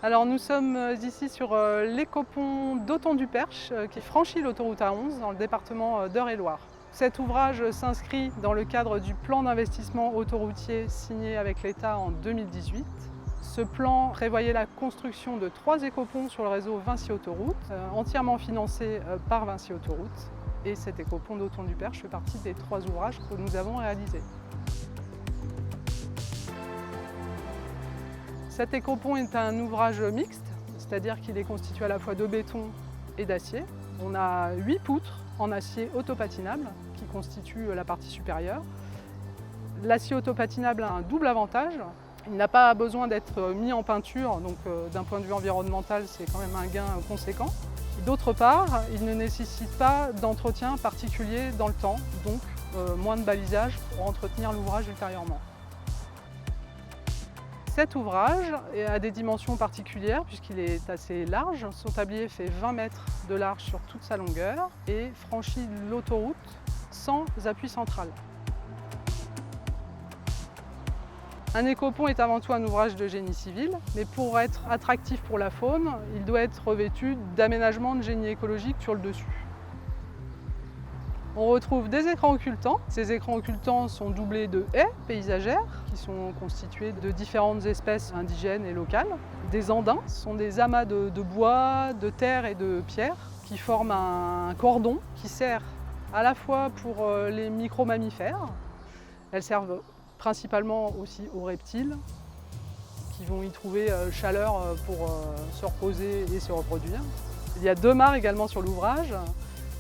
Alors nous sommes ici sur l'écopont d'Auton-du-Perche qui franchit l'autoroute A11 dans le département d'Eure-et-Loir. Cet ouvrage s'inscrit dans le cadre du plan d'investissement autoroutier signé avec l'État en 2018. Ce plan prévoyait la construction de 3 écoponts sur le réseau Vinci Autoroute, entièrement financé par Vinci Autoroute. Et cet écopont d'Auton-du-Perche fait partie des 3 ouvrages que nous avons réalisés. Cet écopont est un ouvrage mixte, c'est-à-dire qu'il est constitué à la fois de béton et d'acier. On a 8 poutres en acier autopatinable qui constituent la partie supérieure. L'acier autopatinable a un double avantage. Il n'a pas besoin d'être mis en peinture, donc d'un point de vue environnemental, c'est quand même un gain conséquent. D'autre part, il ne nécessite pas d'entretien particulier dans le temps, donc moins de balisage pour entretenir l'ouvrage ultérieurement. Cet ouvrage a des dimensions particulières puisqu'il est assez large. Son tablier fait 20 mètres de large sur toute sa longueur et franchit l'autoroute sans appui central. Un écopont est avant tout un ouvrage de génie civil, mais pour être attractif pour la faune, il doit être revêtu d'aménagements de génie écologique sur le dessus. On retrouve des écrans occultants. Ces écrans occultants sont doublés de haies paysagères qui sont constituées de différentes espèces indigènes et locales. Des andins sont des amas de bois, de terre et de pierre qui forment un cordon qui sert à la fois pour les micro-mammifères. Elles servent principalement aussi aux reptiles qui vont y trouver chaleur pour se reposer et se reproduire. Il y a 2 mares également sur l'ouvrage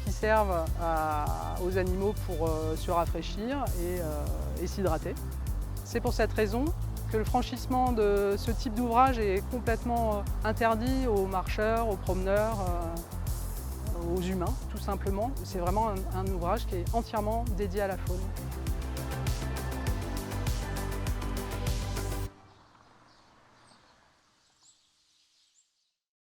qui servent aux animaux pour se rafraîchir et s'hydrater. C'est pour cette raison que le franchissement de ce type d'ouvrage est complètement interdit aux marcheurs, aux promeneurs, aux humains tout simplement. C'est vraiment un ouvrage qui est entièrement dédié à la faune.